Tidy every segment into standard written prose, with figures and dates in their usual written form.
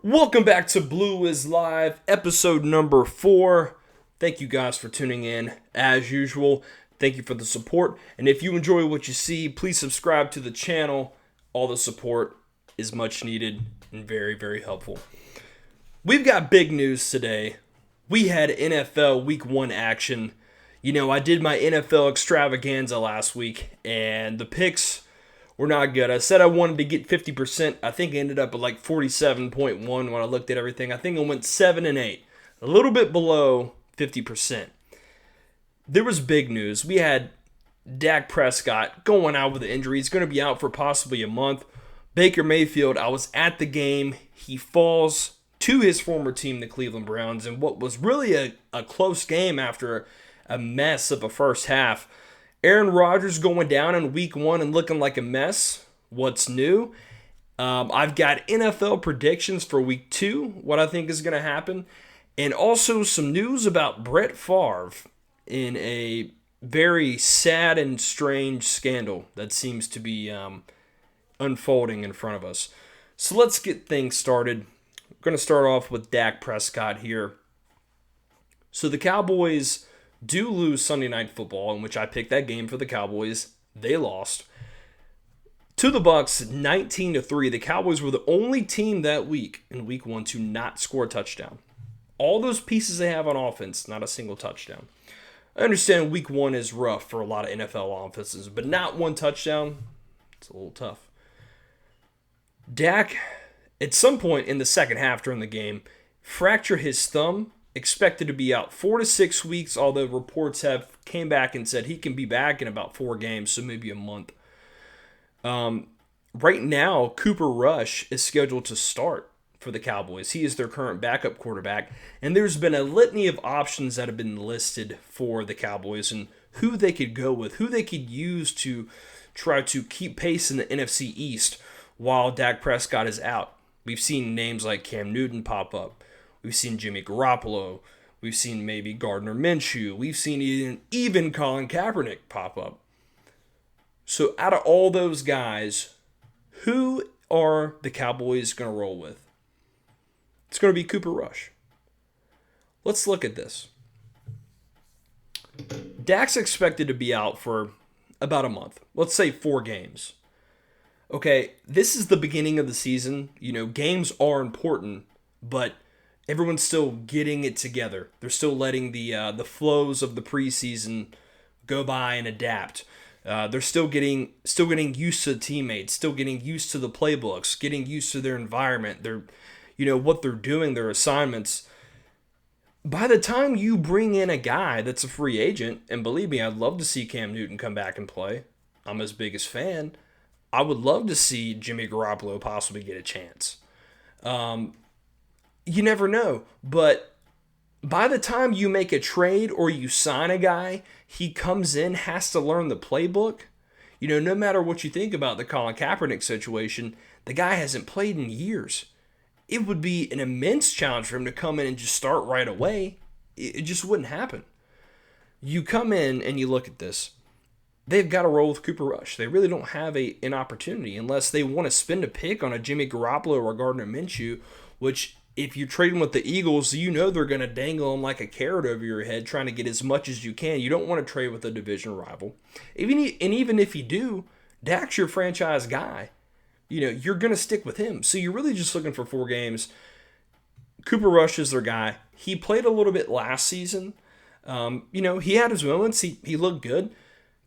Welcome back to Blue is Live, episode number 4. Thank you guys for tuning in, as usual. Thank you for the support. And if you enjoy what you see, please subscribe to the channel. All the support is much needed and very, very helpful. We've got big news today. We had NFL Week 1 action. You know, I did my NFL extravaganza last week, and the picks were not good. I said I wanted to get 50%. I think I ended up at like 47.1 when I looked at everything. I think I went 7 and 8, a little bit below 50%. There was big news. We had Dak Prescott going out with an injury. He's going to be out for possibly a month. Baker Mayfield, I was at the game. He falls to his former team, the Cleveland Browns, in what was really a close game after a mess of a first half. Aaron Rodgers going down in week 1 and looking like a mess. What's new? I've got NFL predictions for week 2, what I think is going to happen, and also some news about Brett Favre in a very sad and strange scandal that seems to be unfolding in front of us. So let's get things started. We're going to start off with Dak Prescott here. So the Cowboys do lose Sunday Night Football, in which I picked that game for the Cowboys. They lost to the Bucs 19-3. The Cowboys were the only team that week in week 1 to not score a touchdown. All those pieces they have on offense, not a single touchdown. I understand week 1 is rough for a lot of NFL offenses, but not one touchdown, it's a little tough. Dak, at some point in the second half during the game, fractured his thumb, expected to be out 4 to 6 weeks, although reports have came back and said he can be back in about 4 games, so maybe a month. Right now, Cooper Rush is scheduled to start for the Cowboys. He is their current backup quarterback, and there's been a litany of options that have been listed for the Cowboys and who they could go with, who they could use to try to keep pace in the NFC East while Dak Prescott is out. We've seen names like Cam Newton pop up. We've seen Jimmy Garoppolo. We've seen maybe Gardner Minshew. We've seen even Colin Kaepernick pop up. So out of all those guys, who are the Cowboys going to roll with? It's going to be Cooper Rush. Let's look at this. Dak's expected to be out for about a month. Let's say 4 games. Okay, this is the beginning of the season. You know, games are important, but everyone's still getting it together. They're still letting the flows of the preseason go by and adapt. They're still getting used to teammates, still getting used to the playbooks, getting used to their environment. They're, what they're doing, their assignments. By the time you bring in a guy that's a free agent, and believe me, I'd love to see Cam Newton come back and play. I'm his biggest fan. I would love to see Jimmy Garoppolo possibly get a chance. You never know, but by the time you make a trade or you sign a guy, he comes in, has to learn the playbook. No matter what you think about the Colin Kaepernick situation, the guy hasn't played in years. It would be an immense challenge for him to come in and just start right away. It just wouldn't happen. You come in and you look at this. They've got to roll with Cooper Rush. They really don't have an opportunity unless they want to spend a pick on a Jimmy Garoppolo or Gardner Minshew, which if you're trading with the Eagles, they're going to dangle them like a carrot over your head trying to get as much as you can. You don't want to trade with a division rival. Even if you do, Dak's your franchise guy. You're going to stick with him. So you're really just looking for 4 games. Cooper Rush is their guy. He played a little bit last season. He had his moments. He looked good.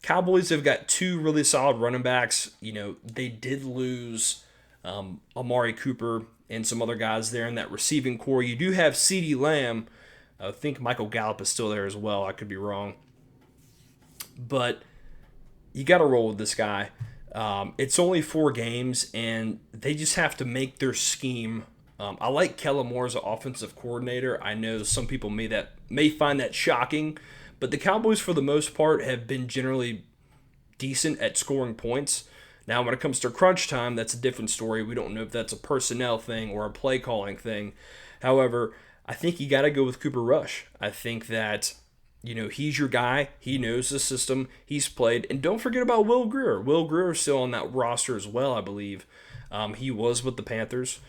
Cowboys have got 2 really solid running backs. They did lose Amari Cooper and some other guys there in that receiving core. You do have CeeDee Lamb. I think Michael Gallup is still there as well. I could be wrong. But you got to roll with this guy. It's only 4 games, and they just have to make their scheme. I like Kellen Moore as an offensive coordinator. I know some people may find that shocking, but the Cowboys, for the most part, have been generally decent at scoring points. Now, when it comes to crunch time, that's a different story. We don't know if that's a personnel thing or a play calling thing. However, I think you got to go with Cooper Rush. I think that, he's your guy. He knows the system. He's played. And don't forget about Will Grier. Will Grier is still on that roster as well, I believe. He was with the Panthers.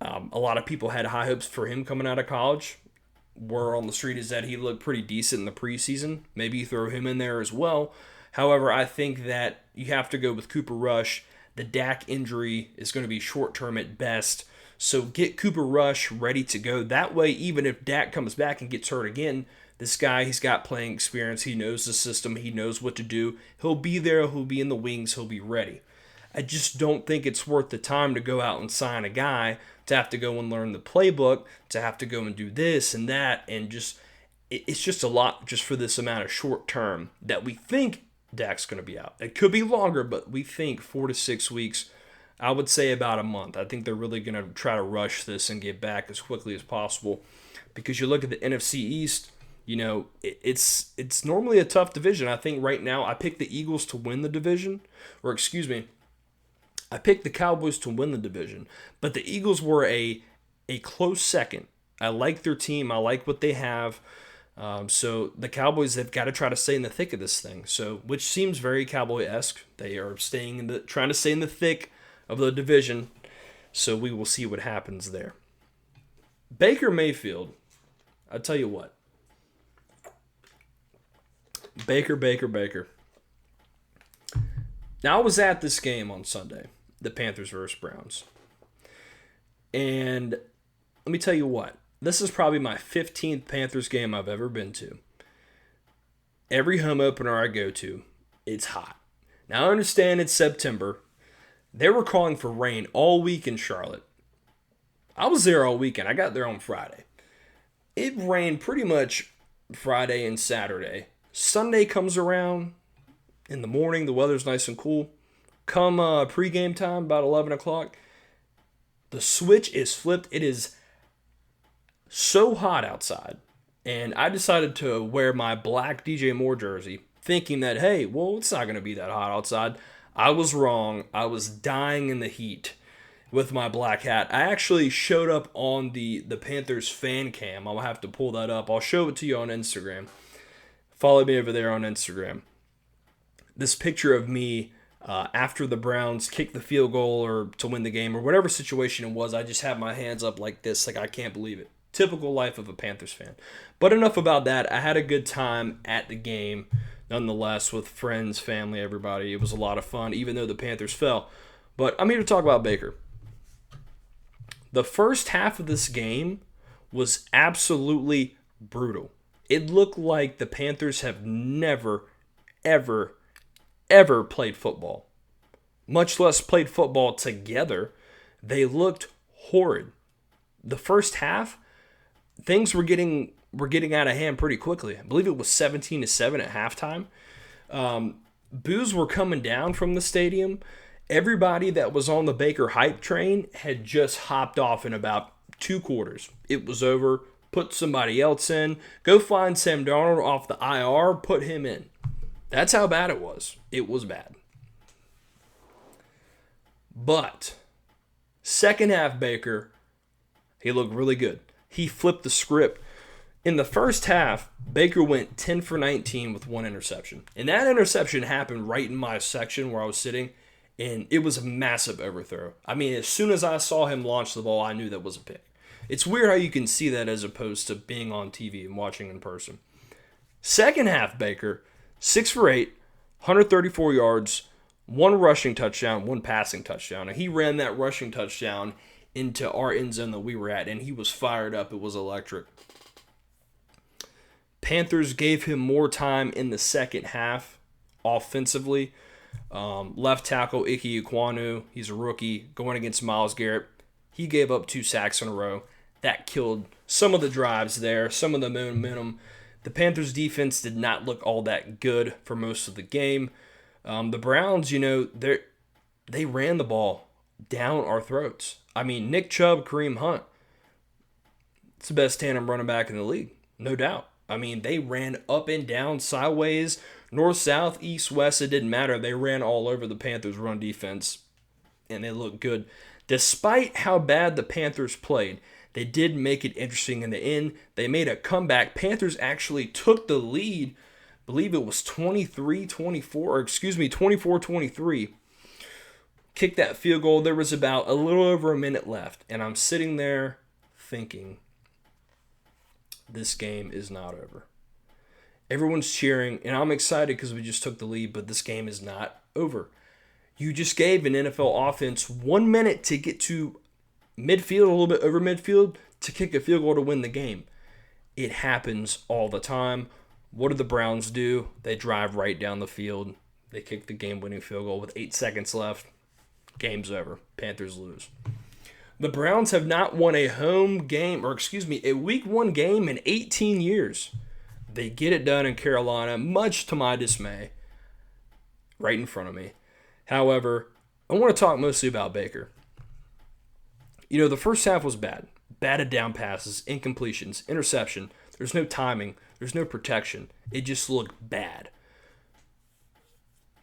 A lot of people had high hopes for him coming out of college. Word on the street is that he looked pretty decent in the preseason. Maybe you throw him in there as well. However, I think that you have to go with Cooper Rush. The Dak injury is going to be short-term at best. So get Cooper Rush ready to go. That way, even if Dak comes back and gets hurt again, this guy, he's got playing experience. He knows the system. He knows what to do. He'll be there. He'll be in the wings. He'll be ready. I just don't think it's worth the time to go out and sign a guy to have to go and learn the playbook, to have to go and do this and that, and just it's just a lot just for this amount of short term that we think Dak's going to be out. It could be longer, but we think 4 to 6 weeks. I would say about a month. I think they're really going to try to rush this and get back as quickly as possible because you look at the NFC East, you know, it's normally a tough division. I think right now I picked the Eagles to win the division, or excuse me, I picked the Cowboys to win the division, but the Eagles were a close second. I like their team. I like what they have. So the Cowboys have got to try to stay in the thick of this thing. So, which seems very Cowboy-esque. They are trying to stay in the thick of the division. So we will see what happens there. Baker Mayfield, I'll tell you what. Baker. Now I was at this game on Sunday, the Panthers versus Browns. And let me tell you what. This is probably my 15th Panthers game I've ever been to. Every home opener I go to, it's hot. Now, I understand it's September. They were calling for rain all week in Charlotte. I was there all weekend. I got there on Friday. It rained pretty much Friday and Saturday. Sunday comes around. In the morning, the weather's nice and cool. Come pregame time, about 11 o'clock, the switch is flipped. It is so hot outside, and I decided to wear my black DJ Moore jersey, thinking that, hey, well, it's not going to be that hot outside. I was wrong. I was dying in the heat with my black hat. I actually showed up on the Panthers fan cam. I'll have to pull that up. I'll show it to you on Instagram. Follow me over there on Instagram. This picture of me after the Browns kicked the field goal or to win the game or whatever situation it was, I just had my hands up like this, like I can't believe it. Typical life of a Panthers fan. But enough about that. I had a good time at the game, nonetheless, with friends, family, everybody. It was a lot of fun, even though the Panthers fell. But I'm here to talk about Baker. The first half of this game was absolutely brutal. It looked like the Panthers have never, ever played football, much less played football together. They looked horrid. The first half, things were getting out of hand pretty quickly. I believe it was 17-7 at halftime. Boos were coming down from the stadium. Everybody that was on the Baker hype train had just hopped off in about 2 quarters. It was over. Put somebody else in. Go find Sam Darnold off the IR. Put him in. That's how bad it was. It was bad. But second half Baker, he looked really good. He flipped the script. In the first half, Baker went 10 for 19 with 1 interception. And that interception happened right in my section where I was sitting, and it was a massive overthrow. I mean, as soon as I saw him launch the ball, I knew that was a pick. It's weird how you can see that as opposed to being on TV and watching in person. Second half, Baker, 6 for 8, 134 yards, 1 rushing touchdown, 1 passing touchdown. And he ran that rushing touchdown into our end zone that we were at, and he was fired up. It was electric. Panthers gave him more time in the second half offensively. Left tackle Ike Ekwonu, he's a rookie, going against Myles Garrett. He gave up 2 sacks in a row. That killed some of the drives there, some of the momentum. The Panthers defense did not look all that good for most of the game. The Browns, they ran the ball down our throats. I mean, Nick Chubb, Kareem Hunt, it's the best tandem running back in the league, no doubt. I mean, they ran up and down, sideways, north, south, east, west. It didn't matter. They ran all over the Panthers' run defense, and they looked good. Despite how bad the Panthers played, they did make it interesting in the end. They made a comeback. Panthers actually took the lead. I believe it was 24-23. kicked that field goal. There was about a little over a minute left, and I'm sitting there thinking, this game is not over. Everyone's cheering, and I'm excited because we just took the lead, but this game is not over. You just gave an NFL offense 1 minute to get to midfield, a little bit over midfield, to kick a field goal to win the game. It happens all the time. What do the Browns do? They drive right down the field. They kick the game-winning field goal with 8 seconds left. Game's over. Panthers lose. The Browns have not won a a week 1 game in 18 years. They get it done in Carolina, much to my dismay, right in front of me. However, I want to talk mostly about Baker. The first half was bad. Batted down passes, incompletions, interception. There's no timing. There's no protection. It just looked bad.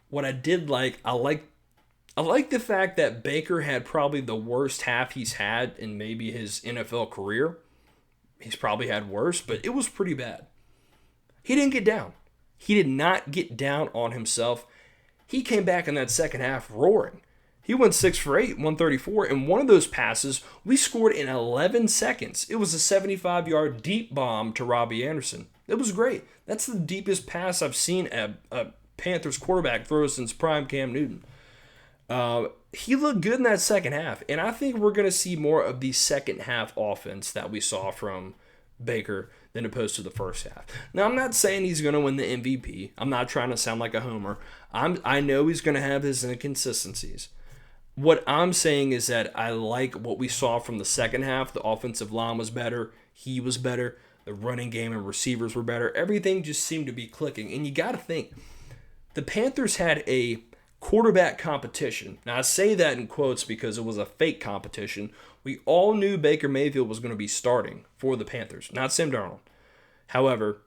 What I did like, I like the fact that Baker had probably the worst half he's had in maybe his NFL career. He's probably had worse, but it was pretty bad. He didn't get down. He did not get down on himself. He came back in that second half roaring. He went 6 for 8, 134, and one of those passes we scored in 11 seconds. It was a 75-yard deep bomb to Robbie Anderson. It was great. That's the deepest pass I've seen a Panthers quarterback throw since prime Cam Newton. He looked good in that second half, and I think we're going to see more of the second half offense that we saw from Baker than opposed to the first half. Now, I'm not saying he's going to win the MVP. I'm not trying to sound like a homer. I know he's going to have his inconsistencies. What I'm saying is that I like what we saw from the second half. The offensive line was better. He was better. The running game and receivers were better. Everything just seemed to be clicking. And you got to think, the Panthers had a quarterback competition. Now, I say that in quotes because it was a fake competition. We all knew Baker Mayfield was going to be starting for the Panthers, not Sam Darnold. However,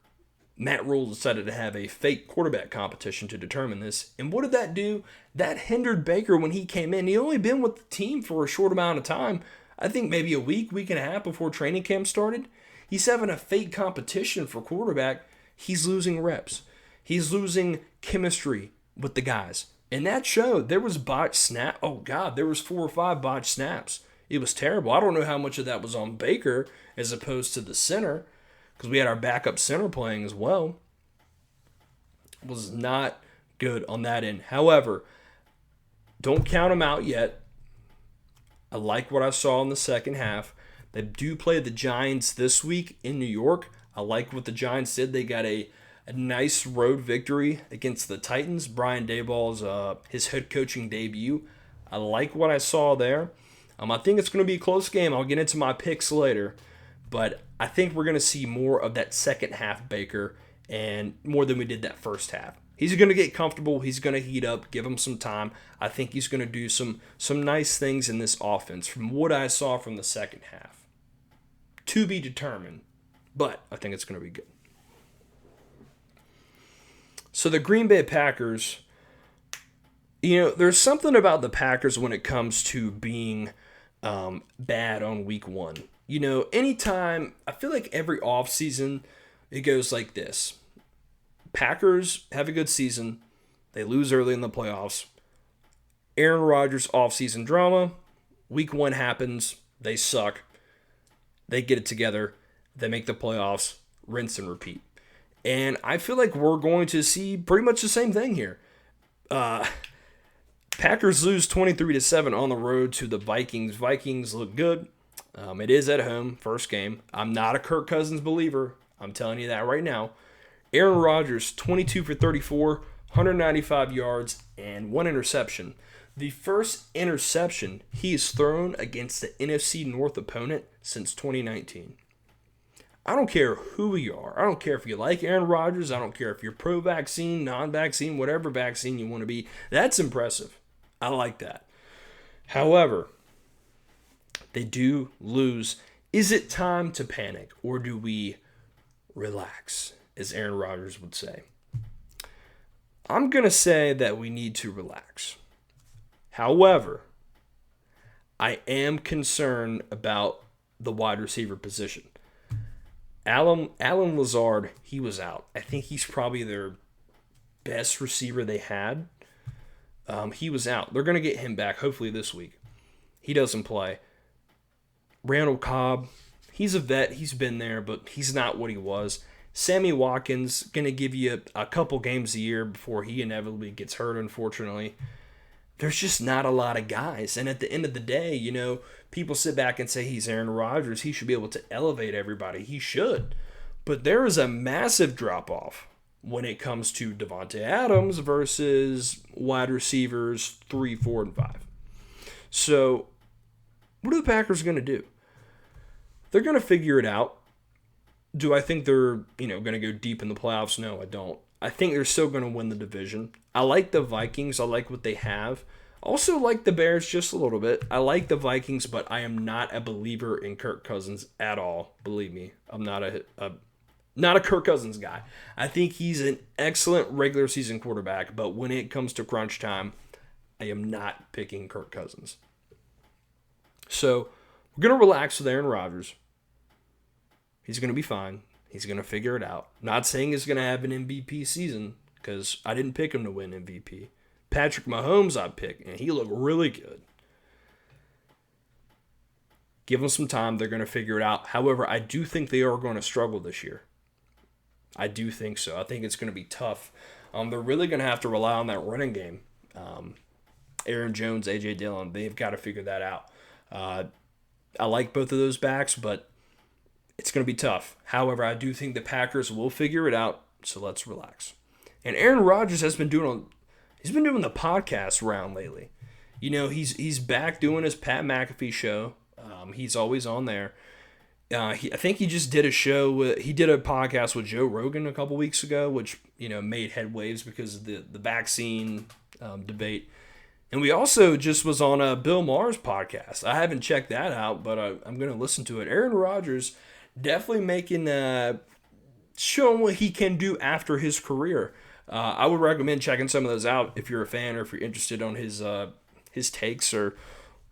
Matt Rule decided to have a fake quarterback competition to determine this. And what did that do? That hindered Baker when he came in. He only been with the team for a short amount of time. I think maybe a week and a half before training camp started. He's having a fake competition for quarterback. He's losing reps. He's losing chemistry with the guys. And that showed. There was botched snap. Oh, God, there was 4 or 5 botched snaps. It was terrible. I don't know how much of that was on Baker as opposed to the center, because we had our backup center playing as well. It was not good on that end. However, don't count them out yet. I like what I saw in the second half. They do play the Giants this week in New York. I like what the Giants did. They got a nice road victory against the Titans. Brian Daboll's his head coaching debut. I like what I saw there. I think it's going to be a close game. I'll get into my picks later. But I think we're going to see more of that second half Baker and more than we did that first half. He's going to get comfortable. He's going to heat up. Give him some time. I think he's going to do some nice things in this offense from what I saw from the second half. To be determined. But I think it's going to be good. So the Green Bay Packers, there's something about the Packers when it comes to being bad on week 1. Anytime, I feel like every offseason, it goes like this. Packers have a good season. They lose early in the playoffs. Aaron Rodgers offseason drama. Week 1 happens. They suck. They get it together. They make the playoffs. Rinse and repeat. And I feel like we're going to see pretty much the same thing here. Packers lose 23-7 on the road to the Vikings. Vikings look good. It is at home, first game. I'm not a Kirk Cousins believer. I'm telling you that right now. Aaron Rodgers, 22 for 34, 195 yards, and 1 interception. The first interception he's thrown against the NFC North opponent since 2019. I don't care who you are. I don't care if you like Aaron Rodgers. I don't care if you're pro-vaccine, non-vaccine, whatever vaccine you want to be. That's impressive. I like that. However, they do lose. Is it time to panic, or do we relax, as Aaron Rodgers would say? I'm going to say that we need to relax. However, I am concerned about the wide receiver position. Allen Lazard, he was out. I think he's probably their best receiver they had. He was out. They're going to get him back hopefully this week. He doesn't play. Randall Cobb, he's a vet. He's been there, but he's not what he was. Sammy Watkins, going to give you a couple games a year before he inevitably gets hurt, unfortunately. There's just not a lot of guys. And at the end of the day, people sit back and say he's Aaron Rodgers. He should be able to elevate everybody. He should. But there is a massive drop-off when it comes to Davante Adams versus wide receivers 3, 4, and 5. So what are the Packers going to do? They're going to figure it out. Do I think they're, going to go deep in the playoffs? No, I don't. I think they're still going to win the division. I like the Vikings. I like what they have. Also like the Bears just a little bit. I like the Vikings, but I am not a believer in Kirk Cousins at all. Believe me, I'm not a Kirk Cousins guy. I think he's an excellent regular season quarterback, but when it comes to crunch time, I am not picking Kirk Cousins. So we're going to relax with Aaron Rodgers. He's going to be fine. He's going to figure it out. Not saying he's going to have an MVP season because I didn't pick him to win MVP. Patrick Mahomes I picked, and he looked really good. Give them some time. They're going to figure it out. However, I do think they are going to struggle this year. I do think so. I think it's going to be tough. They're really going to have to rely on that running game. Aaron Jones, A.J. Dillon, they've got to figure that out. I like both of those backs, but it's going to be tough. However, I do think the Packers will figure it out, so let's relax. And Aaron Rodgers has been doing the podcast round lately. He's back doing his Pat McAfee show. He's always on there. I think he just did a show. He did a podcast with Joe Rogan a couple weeks ago, which made headwaves because of the vaccine debate. And we also just was on Bill Maher's podcast. I haven't checked that out, but I'm going to listen to it. Aaron Rodgers definitely showing what he can do after his career. I would recommend checking some of those out if you're a fan or if you're interested on his takes or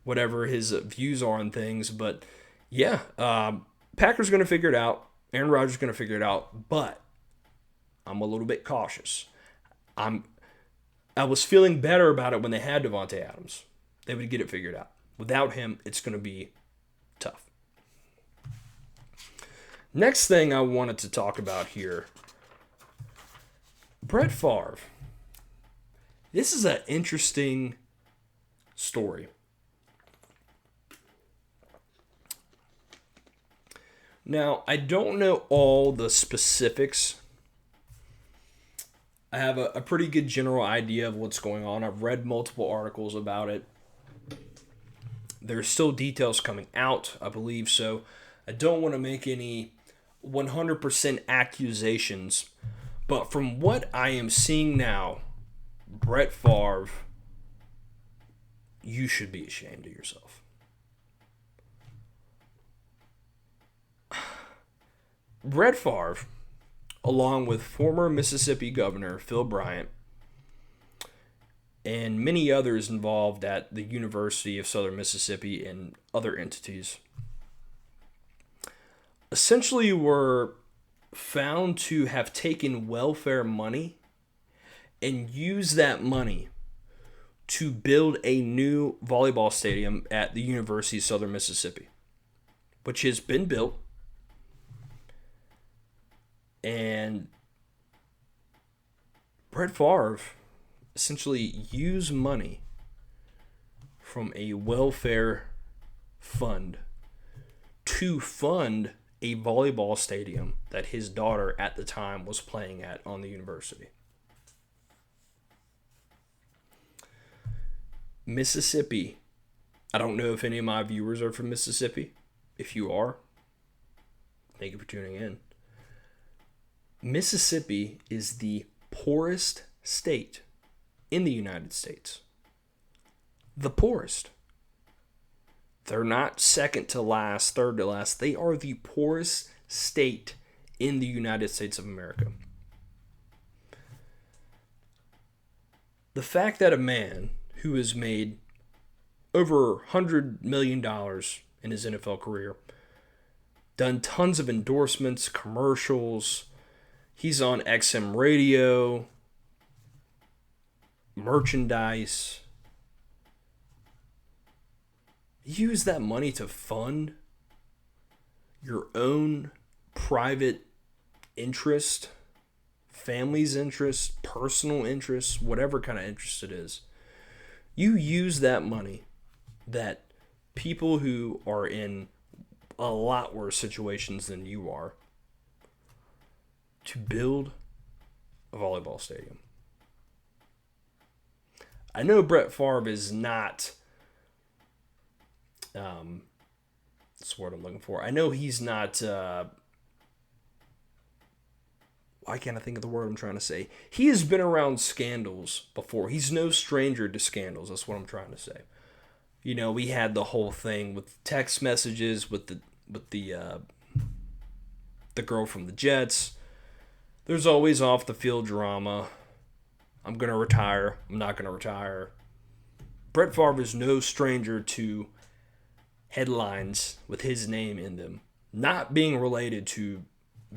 whatever his views are on things. But yeah, Packers going to figure it out. Aaron Rodgers going to figure it out. But I'm a little bit cautious. I was feeling better about it when they had Davante Adams. They would get it figured out. Without him, it's going to be tough. Next thing I wanted to talk about here, Brett Favre. This is an interesting story. Now, I don't know all the specifics. I have a pretty good general idea of what's going on. I've read multiple articles about it. There's still details coming out, I believe, so I don't want to make any 100% accusations. But from what I am seeing now, Brett Favre, you should be ashamed of yourself. Brett Favre, along with former Mississippi Governor Phil Bryant and many others involved at the University of Southern Mississippi and other entities, essentially were found to have taken welfare money and used that money to build a new volleyball stadium at the University of Southern Mississippi, which has been built. And Brett Favre essentially used money from a welfare fund to fund a volleyball stadium that his daughter at the time was playing at on the university. Mississippi. I don't know if any of my viewers are from Mississippi. If you are, thank you for tuning in. Mississippi is the poorest state in the United States. The poorest. They're not second to last, third to last. They are the poorest state in the United States of America. The fact that a man who has made over $100 million in his NFL career, done tons of endorsements, commercials, he's on XM radio, merchandise. Use that money to fund your own private interest, family's interest, personal interest, whatever kind of interest it is. You use that money that people who are in a lot worse situations than you are to build a volleyball stadium. I know Brett Favre is not, that's the word I'm looking for. I know he's not, why can't I think of the word I'm trying to say? He has been around scandals before. He's no stranger to scandals. That's what I'm trying to say. You know, we had the whole thing with text messages with the girl from the Jets. There's always off the field drama. I'm going to retire. I'm not going to retire. Brett Favre is no stranger to headlines with his name in them. Not being related to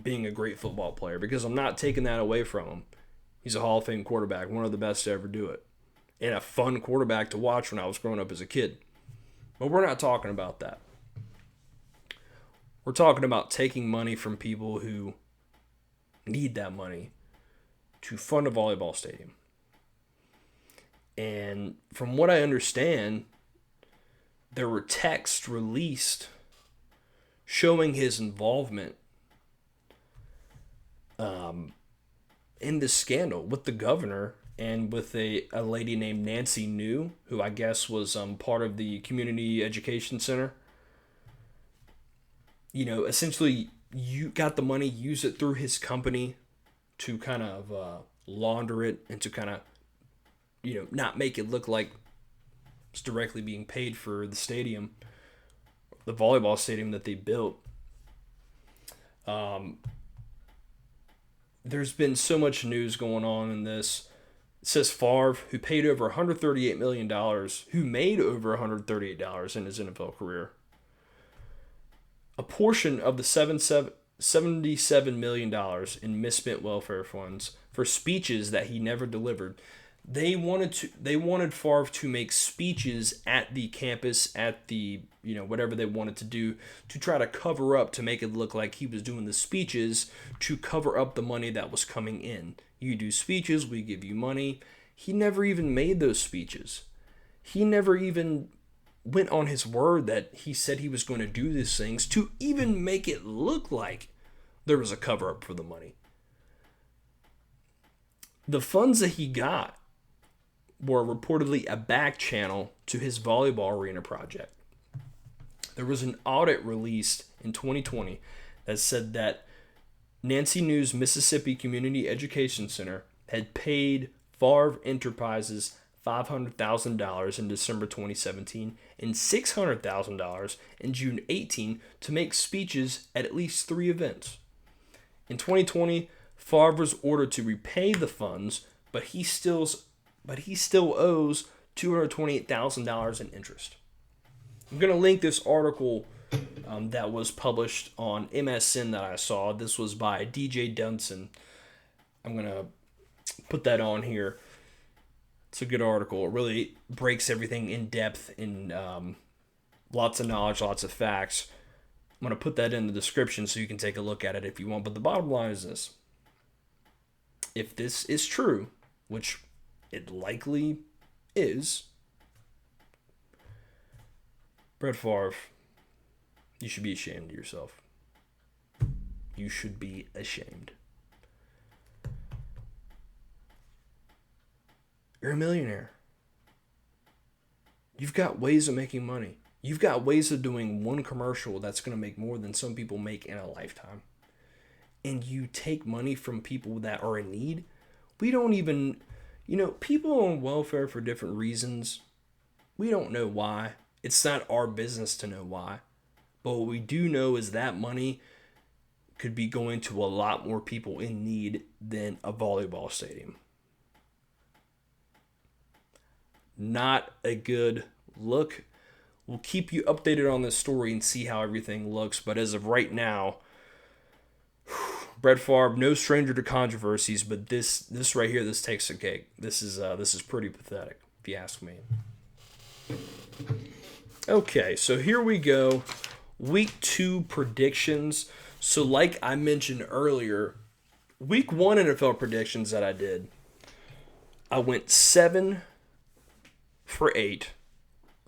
being a great football player, because I'm not taking that away from him. He's a Hall of Fame quarterback, one of the best to ever do it, and a fun quarterback to watch when I was growing up as a kid. But we're not talking about that. We're talking about taking money from people who need that money to fund a volleyball stadium. And from what I understand, there were texts released showing his involvement in this scandal with the governor and with a lady named Nancy New, who I guess was part of the community education center. You know, essentially, you got the money, use it through his company to kind of launder it and to kind of, you know, not make it look like it's directly being paid for the stadium, the volleyball stadium that they built. There's been so much news going on in this. It says Favre, who paid over $138 million, who made over $138 in his NFL career, a portion of the $77 million in misspent welfare funds for speeches that he never delivered. They wanted Favre to make speeches at the campus, at the, you know, whatever they wanted to do, to try to cover up, to make it look like he was doing the speeches to cover up the money that was coming in. You do speeches, we give you money. He never even made those speeches. He never even went on his word that he said he was going to do these things to even make it look like there was a cover up for the money. The funds that he got were reportedly a back channel to his volleyball arena project. There was an audit released in 2020 that said that Nancy New's Mississippi Community Education Center had paid Favre Enterprises $500,000 in December 2017 and $600,000 in June 18 to make speeches at least 3 events. In 2020, Favre was ordered to repay the funds, but he still owes $228,000 in interest. I'm going to link this article that was published on MSN that I saw. This was by DJ Dunson. I'm going to put that on here. It's a good article. It really breaks everything in depth in lots of knowledge, lots of facts. I'm going to put that in the description so you can take a look at it if you want. But the bottom line is this. If this is true, which it likely is, Brett Favre, you should be ashamed of yourself. You should be ashamed. You're a millionaire. You've got ways of making money. You've got ways of doing one commercial that's going to make more than some people make in a lifetime. And you take money from people that are in need. We don't even, people on welfare for different reasons. We don't know why. It's not our business to know why. But what we do know is that money could be going to a lot more people in need than a volleyball stadium. Not a good look. We'll keep you updated on this story and see how everything looks. But as of right now, Brett Favre, no stranger to controversies, but this right here, this takes a cake. This is pretty pathetic, if you ask me. Okay, so here we go. Week 2 predictions. So like I mentioned earlier, Week 1 NFL predictions that I did, I went 7 for 8,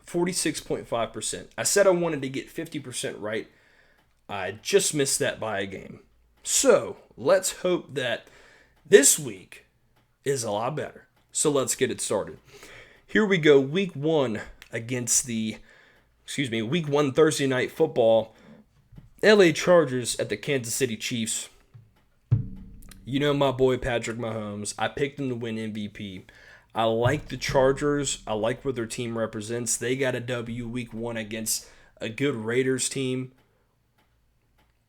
46.5%. I said I wanted to get 50% right. I just missed that by a game. So let's hope that this week is a lot better. So let's get it started. Here we go. Week 1 against Week 1 Thursday Night Football. LA Chargers at the Kansas City Chiefs. You know my boy Patrick Mahomes. I picked him to win MVP. I like the Chargers. I like what their team represents. They got a W Week 1 against a good Raiders team.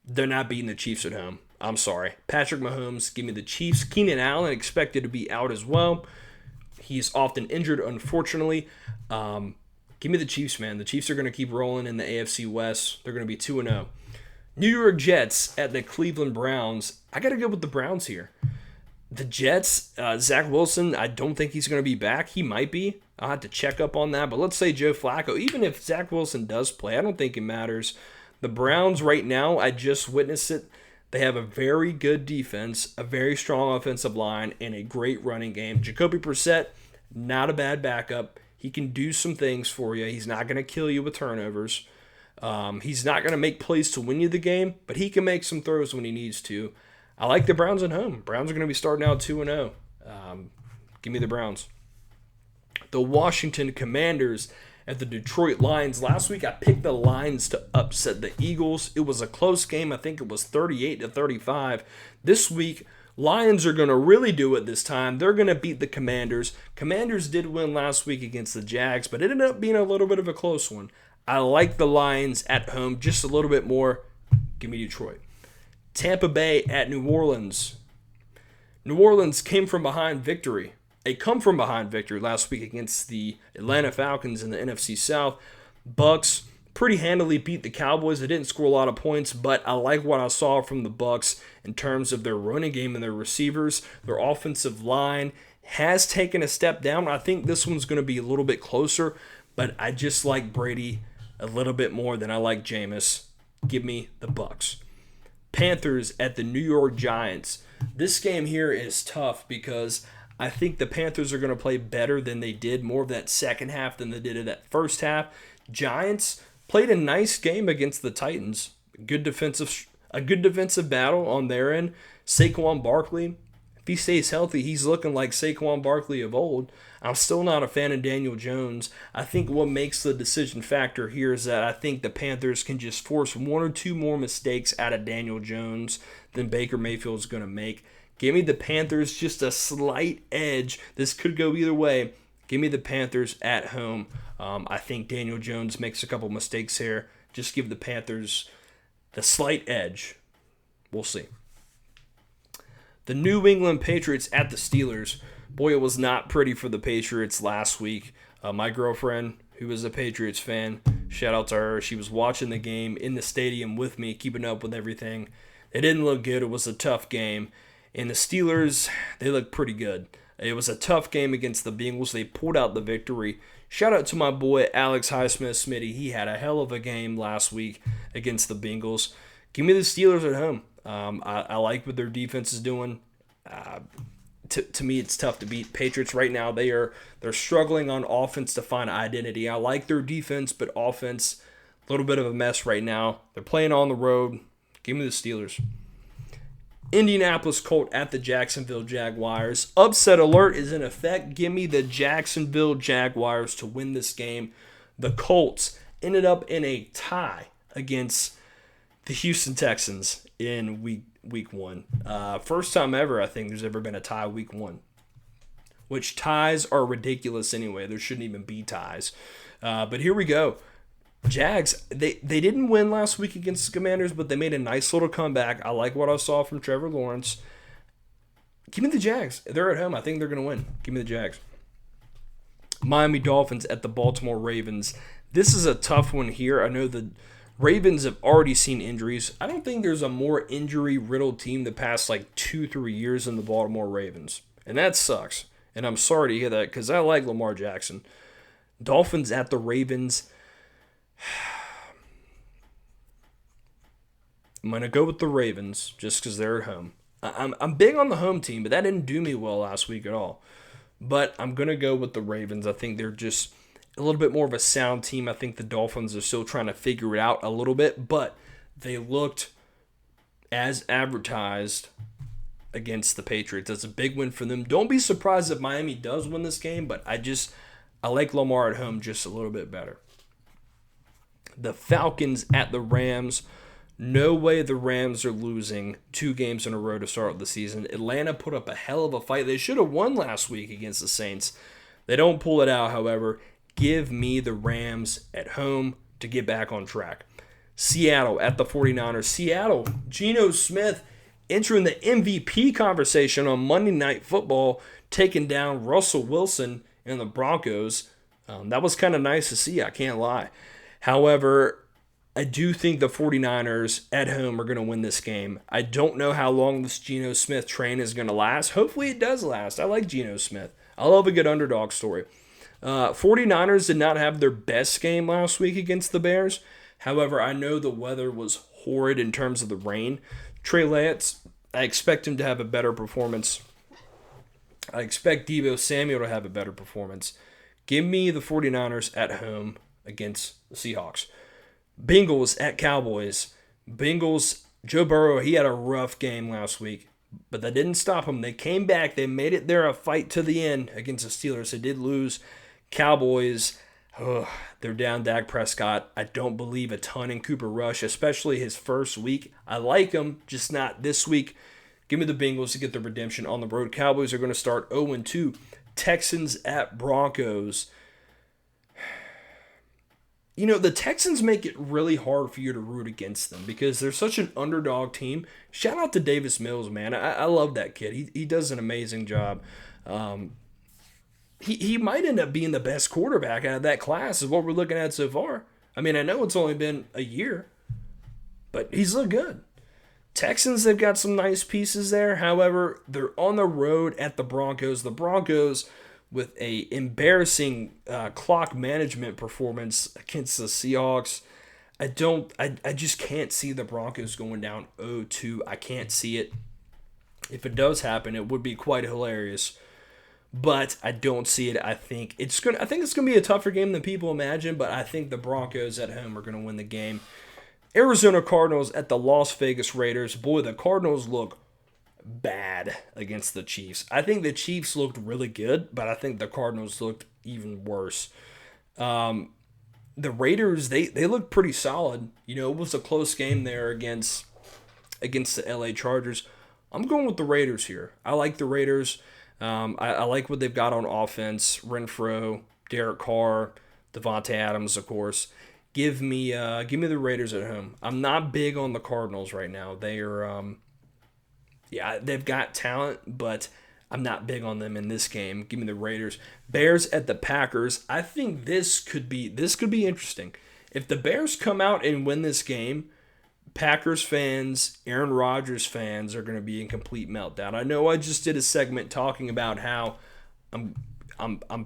They're not beating the Chiefs at home. I'm sorry. Patrick Mahomes, give me the Chiefs. Keenan Allen expected to be out as well. He's often injured, unfortunately. Give me the Chiefs, man. The Chiefs are going to keep rolling in the AFC West. They're going to be 2-0. New York Jets at the Cleveland Browns. I got to go with the Browns here. The Jets, Zach Wilson, I don't think he's going to be back. He might be. I'll have to check up on that. But let's say Joe Flacco. Even if Zach Wilson does play, I don't think it matters. The Browns right now, I just witnessed it. They have a very good defense, a very strong offensive line, and a great running game. Jacoby Brissett, not a bad backup. He can do some things for you. He's not going to kill you with turnovers. He's not going to make plays to win you the game, but he can make some throws when he needs to. I like the Browns at home. Browns are going to be starting out 2-0. Give me the Browns. The Washington Commanders at the Detroit Lions. Last week I picked the Lions to upset the Eagles. It was a close game. I think it was 38-35. This week, Lions are going to really do it this time. They're going to beat the Commanders. Commanders did win last week against the Jags, but it ended up being a little bit of a close one. I like the Lions at home just a little bit more. Give me Detroit. Tampa Bay at New Orleans. New Orleans came from behind victory. A come-from-behind victory last week against the Atlanta Falcons in the NFC South. Bucks pretty handily beat the Cowboys. They didn't score a lot of points, but I like what I saw from the Bucks in terms of their running game and their receivers. Their offensive line has taken a step down. I think this one's going to be a little bit closer, but I just like Brady a little bit more than I like Jameis. Give me the Bucks. Panthers at the New York Giants. This game here is tough because I think the Panthers are going to play better than they did, more of that second half than they did in that first half. Giants played a nice game against the Titans. A good defensive battle on their end. Saquon Barkley, if he stays healthy, he's looking like Saquon Barkley of old. I'm still not a fan of Daniel Jones. I think what makes the decision factor here is that I think the Panthers can just force one or two more mistakes out of Daniel Jones than Baker Mayfield is going to make. Give me the Panthers just a slight edge. This could go either way. Give me the Panthers at home. I think Daniel Jones makes a couple mistakes here. Just give the Panthers the slight edge. We'll see. The New England Patriots at the Steelers. Boy, it was not pretty for the Patriots last week. My girlfriend, who is a Patriots fan, shout out to her. She was watching the game in the stadium with me, keeping up with everything. It didn't look good. It was a tough game. And the Steelers, they look pretty good. It was a tough game against the Bengals. They pulled out the victory. Shout out to my boy Alex Highsmith Smitty. He had a hell of a game last week against the Bengals. Give me the Steelers at home. I like what their defense is doing. To me, it's tough to beat. Patriots right now, they're struggling on offense to find identity. I like their defense, but offense, a little bit of a mess right now. They're playing on the road. Give me the Steelers. Indianapolis Colts at the Jacksonville Jaguars. Upset alert is in effect. Give me the Jacksonville Jaguars to win this game. The Colts ended up in a tie against the Houston Texans in week 1. First time ever, I think, there's ever been a tie week 1. Which ties are ridiculous anyway. There shouldn't even be ties. But here we go. Jags, they didn't win last week against the Commanders, but they made a nice little comeback. I like what I saw from Trevor Lawrence. Give me the Jags. They're at home. I think they're going to win. Give me the Jags. Miami Dolphins at the Baltimore Ravens. This is a tough one here. I know the Ravens have already seen injuries. I don't think there's a more injury-riddled team the past 2-3 years than the Baltimore Ravens. And that sucks. And I'm sorry to hear that because I like Lamar Jackson. Dolphins at the Ravens. I'm going to go with the Ravens just because they're at home. I'm big on the home team, but that didn't do me well last week at all. But I'm going to go with the Ravens. I think they're just a little bit more of a sound team. I think the Dolphins are still trying to figure it out a little bit, but they looked as advertised against the Patriots. That's a big win for them. Don't be surprised if Miami does win this game, but I like Lamar at home just a little bit better. The Falcons at the Rams. No way the Rams are losing 2 games in a row to start the season. Atlanta put up a hell of a fight. They should have won last week against the Saints. They don't pull it out, however. Give me the Rams at home to get back on track. Seattle at the 49ers. Seattle, Geno Smith entering the MVP conversation on Monday Night Football, taking down Russell Wilson and the Broncos. That was kind of nice to see, I can't lie. However, I do think the 49ers at home are going to win this game. I don't know how long this Geno Smith train is going to last. Hopefully it does last. I like Geno Smith. I love a good underdog story. 49ers did not have their best game last week against the Bears. However, I know the weather was horrid in terms of the rain. Trey Lance, I expect him to have a better performance. I expect Deebo Samuel to have a better performance. Give me the 49ers at home against the Seahawks. Bengals at Cowboys. Bengals, Joe Burrow, he had a rough game last week, but that didn't stop him. They came back. They made it there a fight to the end against the Steelers. They did lose. Cowboys, they're down Dak Prescott. I don't believe a ton in Cooper Rush, especially his first week. I like him, just not this week. Give me the Bengals to get the redemption on the road. Cowboys are going to start 0-2. Texans at Broncos. You know, the Texans make it really hard for you to root against them because they're such an underdog team. Shout out to Davis Mills, man. I love that kid. He does an amazing job. He might end up being the best quarterback out of that class is what we're looking at so far. I mean, I know it's only been a year, but he's looked good. Texans, they've got some nice pieces there. However, they're on the road at the Broncos. The Broncos with a embarrassing clock management performance against the Seahawks. I just can't see the Broncos going down 0-2. I can't see it. If it does happen, it would be quite hilarious. But I don't see it. I think it's gonna be a tougher game than people imagine, but I think the Broncos at home are gonna win the game. Arizona Cardinals at the Las Vegas Raiders. Boy, the Cardinals look bad against the Chiefs. I think the Chiefs looked really good, but I think the Cardinals looked even worse. The Raiders, they looked pretty solid. You know, it was a close game there against the LA Chargers. I'm going with the Raiders here. I like the Raiders. I like what they've got on offense. Renfro, Derek Carr, Devontae Adams, of course. Give me the Raiders at home. I'm not big on the Cardinals right now. They are, they've got talent, but I'm not big on them in this game. Give me the Raiders. Bears at the Packers. I think this could be interesting. If the Bears come out and win this game, Packers fans, Aaron Rodgers fans are going to be in complete meltdown. I know I just did a segment talking about how I'm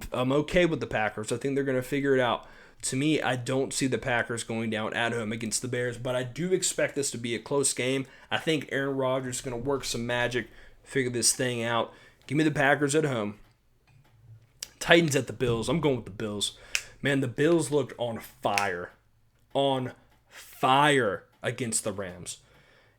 okay with the Packers. I think they're going to figure it out. To me, I don't see the Packers going down at home against the Bears, but I do expect this to be a close game. I think Aaron Rodgers is going to work some magic, figure this thing out. Give me the Packers at home. Titans at the Bills. I'm going with the Bills. Man, the Bills looked on fire. On fire against the Rams.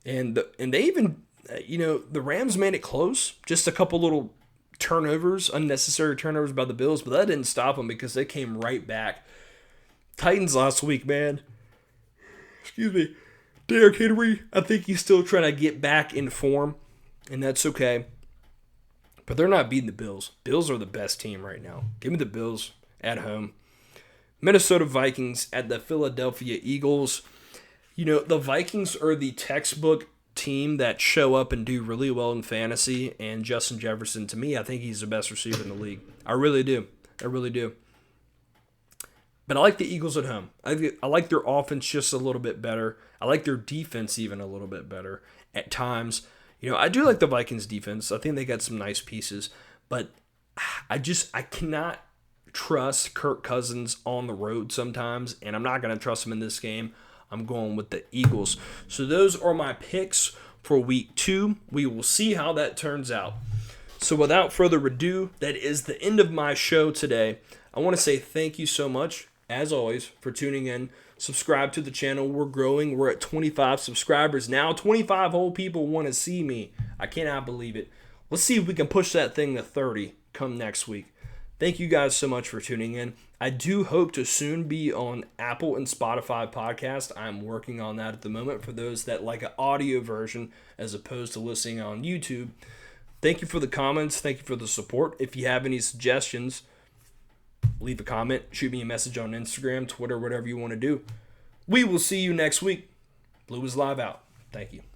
And they even, the Rams made it close. Just a couple little turnovers, unnecessary turnovers by the Bills, but that didn't stop them because they came right back. Titans last week, man. Excuse me. Derrick Henry, I think he's still trying to get back in form, and that's okay. But they're not beating the Bills. Bills are the best team right now. Give me the Bills at home. Minnesota Vikings at the Philadelphia Eagles. You know, the Vikings are the textbook team that show up and do really well in fantasy, and Justin Jefferson, to me, I think he's the best receiver in the league. I really do. But I like the Eagles at home. I like their offense just a little bit better. I like their defense even a little bit better at times. I do like the Vikings defense. I think they got some nice pieces. But I cannot trust Kirk Cousins on the road sometimes. And I'm not going to trust him in this game. I'm going with the Eagles. So those are my picks for week 2. We will see how that turns out. So without further ado, that is the end of my show today. I want to say thank you so much, as always, for tuning in. Subscribe to the channel. We're growing. We're at 25 subscribers now. 25 whole people want to see me. I cannot believe it. Let's see if we can push that thing to 30 come next week. Thank you guys so much for tuning in. I do hope to soon be on Apple and Spotify podcast. I'm working on that at the moment for those that like an audio version as opposed to listening on YouTube. Thank you for the comments. Thank you for the support. If you have any suggestions, leave a comment. Shoot me a message on Instagram, Twitter, whatever you want to do. We will see you next week. Blue is live out. Thank you.